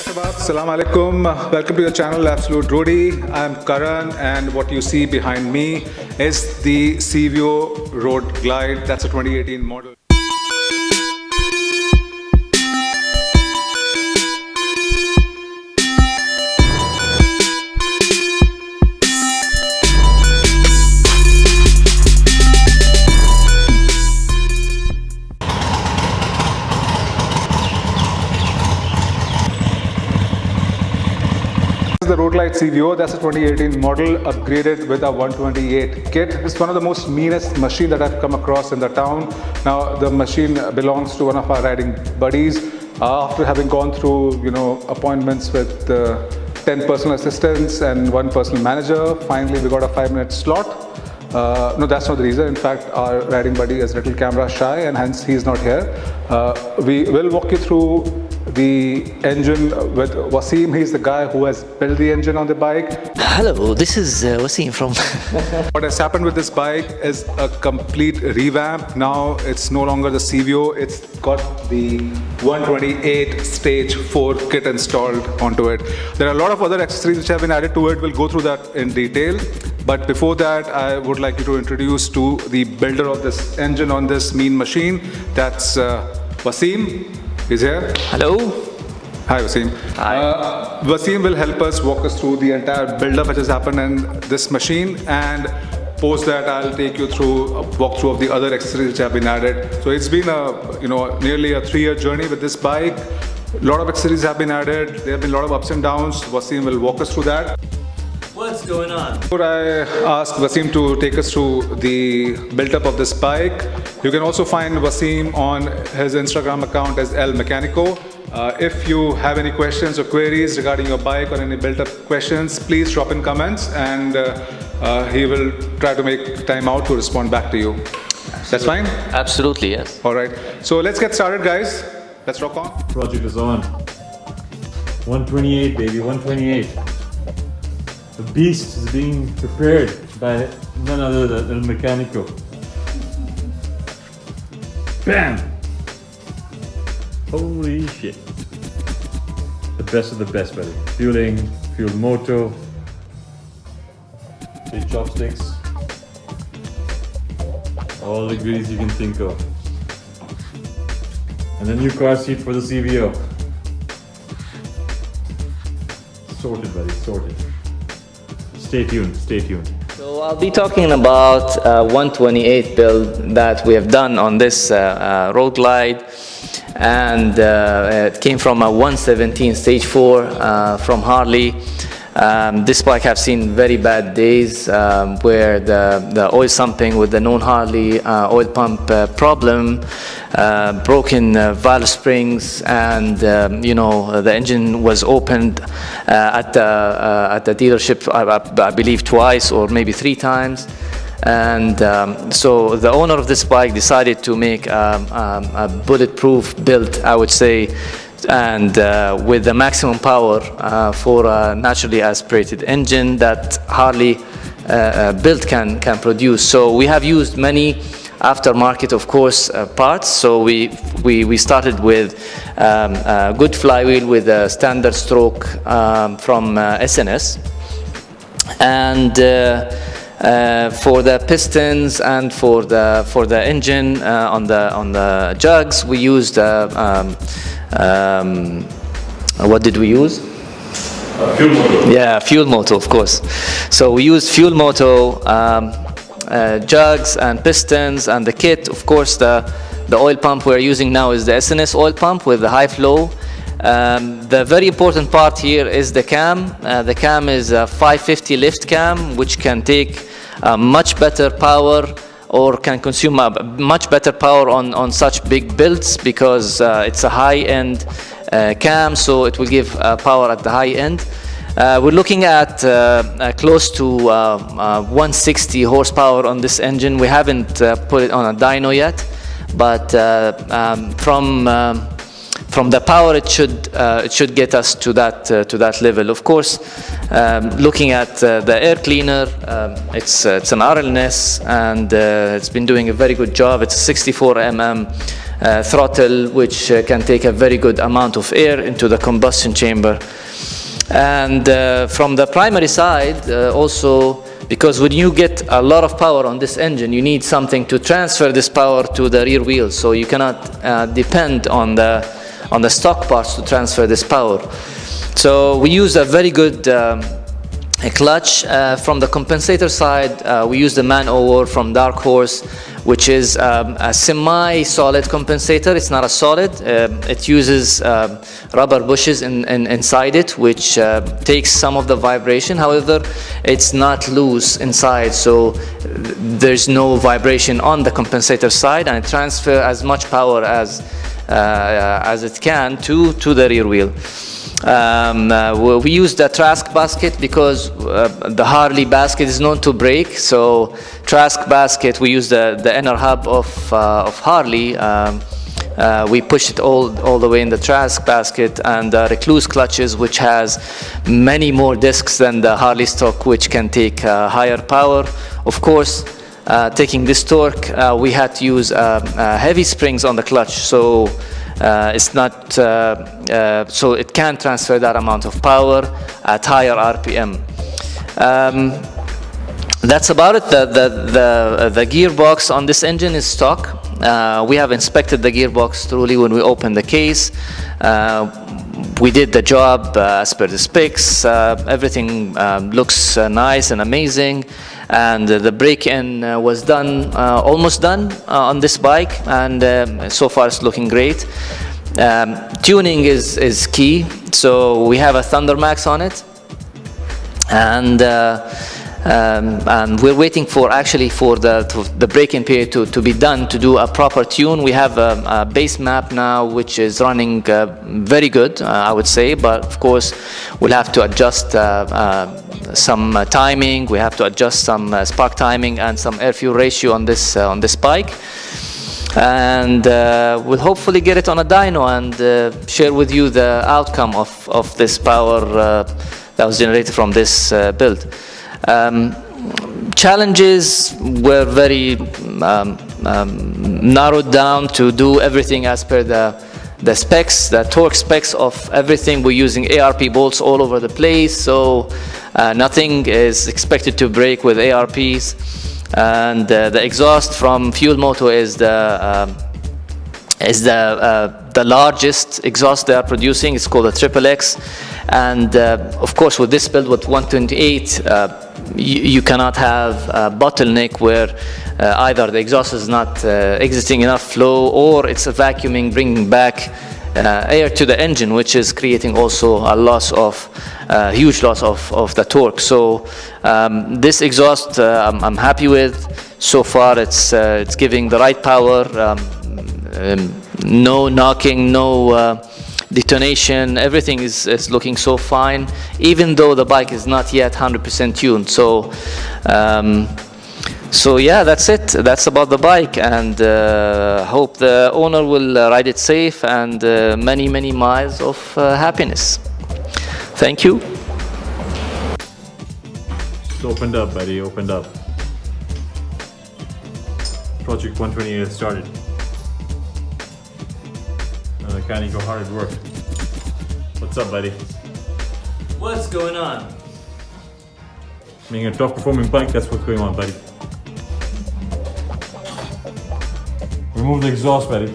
Assalamu alaikum. Welcome to your channel Absolute Roadie. I'm Karan, and what you see behind me is the CVO Road Glide. That's a 2018 model. The Glide CVO, that's a 2018 model upgraded with a 128 kit. It's one of the most meanest machine that I've come across in the town. Now the machine belongs to one of our riding buddies. After having gone through appointments with 10 personal assistants and 1 personal manager, finally we got a 5-minute slot. No, that's not the reason. In fact, our riding buddy is a little camera shy and hence he's not here. We will walk you through the engine with Wasim. He's the guy who has built the engine on the bike. Hello, this is Wasim from... What has happened with this bike is a complete revamp. Now it's no longer the CVO, it's got the 128 stage 4 kit installed onto it. There are a lot of other accessories which have been added to it. We'll go through that in detail. But before that, I would like you to introduce to the builder of this engine on this mean machine. That's Wasim. He's here. Hello. Hi, Wasim. Hi. Wasim will help us walk us through the entire build-up which has happened in this machine, and post that I'll take you through a walkthrough of the other accessories which have been added. So it's been nearly a 3-year journey with this bike. A lot of accessories have been added. There have been a lot of ups and downs. Wasim will walk us through that. What's going on? Before I ask Wasim to take us through the build-up of this bike, you can also find Wasim on his Instagram account as El Mecanico. If you have any questions or queries regarding your bike or any build-up questions, please drop in comments, and he will try to make time out to respond back to you. Absolutely. That's fine? Absolutely, yes. All right. So let's get started, guys. Let's rock on. Project is on. 128, baby, 128. The beast is being prepared by none other than El Mecanico. Bam! Holy shit. The best of the best, buddy. Fueling, fuel Moto, big chopsticks, all the goodies you can think of. And a new car seat for the CVO. Sorted, buddy, sorted. Stay tuned, stay tuned. So I'll be talking about 128 build that we have done on this Road Glide, and it came from a 117 stage 4 from Harley. This bike have seen very bad days where the oil sumping with the known Harley oil pump problem, broken valve springs, and the engine was opened at the dealership I believe twice or maybe 3 times. And so the owner of this bike decided to make a bulletproof build, I would say, and with the maximum power for a naturally aspirated engine that Harley built can produce. So we have used many aftermarket, of course, parts. So we started with a good flywheel with a standard stroke from SNS, and for the pistons and for the engine on the jugs, we used what did we use? Fuel Moto. Yeah, Fuel Moto, of course. So we used Fuel Moto jugs and pistons, and the kit, of course, the oil pump we're using now is the SNS oil pump with the high flow. The very important part here is the cam. The cam is a 550 lift cam, which can take much better power, or can consume much better power on such big builds, because it's a high-end cam, so it will give power at the high end. We're looking at close to 160 horsepower on this engine. We haven't put it on a dyno yet, but from the power it should get us to that level. Of course, looking at the air cleaner, it's an Arlen Ness, and it's been doing a very good job. It's a 64 mm throttle, which can take a very good amount of air into the combustion chamber. And from the primary side, also, because when you get a lot of power on this engine, you need something to transfer this power to the rear wheel. So you cannot depend on the stock parts to transfer this power. So we use a very good clutch. From the compensator side, we use the Man-O-War from Dark Horse, which is a semi-solid compensator. It's not a solid. It uses rubber bushes inside it, which takes some of the vibration. However, it's not loose inside, so there's no vibration on the compensator side, and it transfers as much power as it can to the rear wheel. We use the Trask basket because the Harley basket is known to break. So Trask basket, we use the inner hub of Harley. We push it all the way in the Trask basket, and the Rekluse clutches, which has many more discs than the Harley stock, which can take higher power. Of course, taking this torque, we had to use heavy springs on the clutch, so it's not so it can transfer that amount of power at higher RPM. That's about it. The gearbox on this engine is stock. We have inspected the gearbox thoroughly when we opened the case. We did the job as per the specs. Everything looks nice and amazing, and the break-in was done, almost done on this bike, and so far it's looking great. Tuning is key, so we have a Thunder Max on it, and we're waiting for the break-in period to be done to do a proper tune. We have a base map now, which is running very good, I would say, but of course we'll have to adjust some timing. We have to adjust some spark timing and some air-fuel ratio on this bike, and we'll hopefully get it on a dyno and share with you the outcome of this power that was generated from this build. Challenges were very narrowed down to do everything as per the specs, the torque specs of everything. We're using ARP bolts all over the place, so nothing is expected to break with ARPs. And the exhaust from Fuel Moto is the largest exhaust they are producing. It's called a XXX, and of course with this build with 128, you cannot have a bottleneck where either the exhaust is not exiting enough flow, or it's a vacuuming, bringing back air to the engine, which is creating also a huge loss of the torque. So this exhaust I'm happy with. So far it's giving the right power, no knocking, no detonation. Everything is looking so fine, even though the bike is not yet 100% tuned. So yeah, that's it. That's about the bike, and hope the owner will ride it safe, and many miles of happiness. Thank you. It's opened up, buddy. Opened up. Project 128 has started. The mechanic go hard at work. What's up, buddy? What's going on? Being a top performing bike, that's what's going on, buddy. Remove the exhaust, buddy.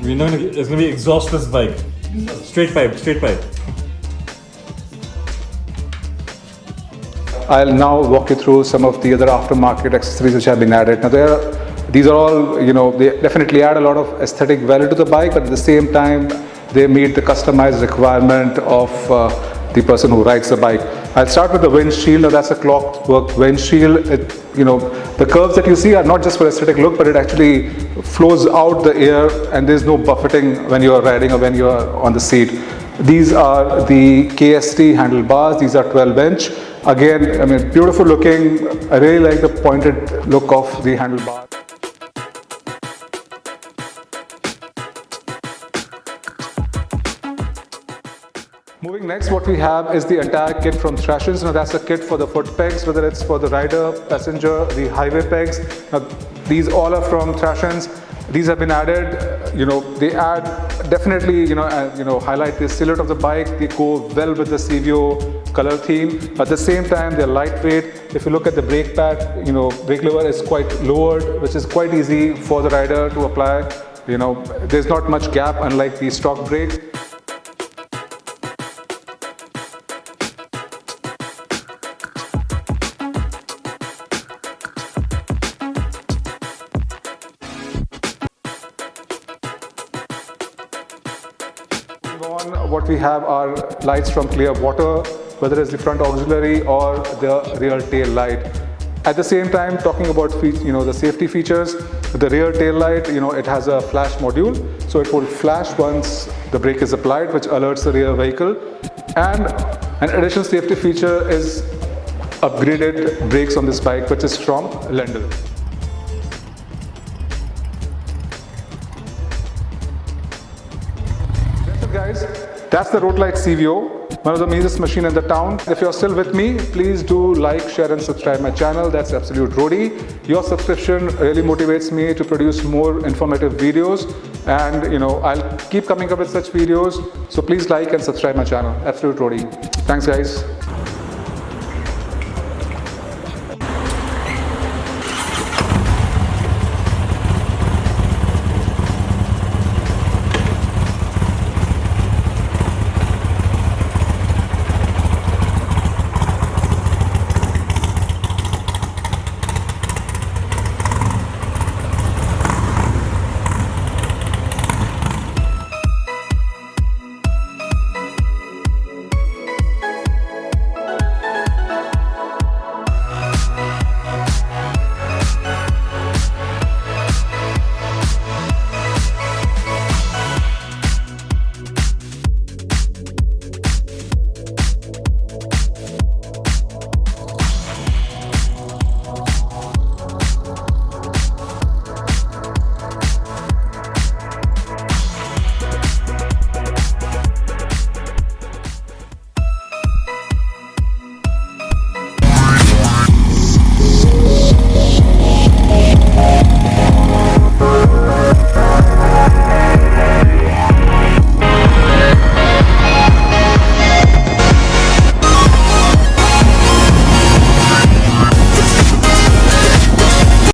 It's gonna be exhaustless bike. Straight pipe, straight pipe. I'll now walk you through some of the other aftermarket accessories which have been added. Now these are all, they definitely add a lot of aesthetic value to the bike, but at the same time, they meet the customized requirement of the person who rides the bike. I'll start with the windshield. Now that's a Klock Werks windshield. The curves that you see are not just for aesthetic look, but it actually flows out the air, and there's no buffeting when you're riding or when you're on the seat. These are the KST handlebars. These are 12-inch. Again, beautiful looking. I really like the pointed look of the handlebar. Moving next, what we have is the entire kit from Thrashin. Now that's a kit for the foot pegs, whether it's for the rider, passenger, the highway pegs. Now, these all are from Thrashin. These have been added, they add definitely, highlight the silhouette of the bike. They go well with the CVO color theme. At the same time, they're lightweight. If you look at the brake pad, brake lever is quite lowered, which is quite easy for the rider to apply. There's not much gap unlike the stock brakes. On what we have are lights from clear water, whether it's the front auxiliary or the rear tail light. At the same time, talking about the safety features, the rear tail light, it has a flash module, so it will flash once the brake is applied, which alerts the rear vehicle. And an additional safety feature is upgraded brakes on this bike, which is from Lendl. Guys, that's the Glide CVO, one of the meanest machine in the town. If you're still with me, please do like, share and subscribe my channel. That's Absolute Roadie. Your subscription really motivates me to produce more informative videos, and I'll keep coming up with such videos. So please like and subscribe my channel, Absolute Roadie. Thanks guys.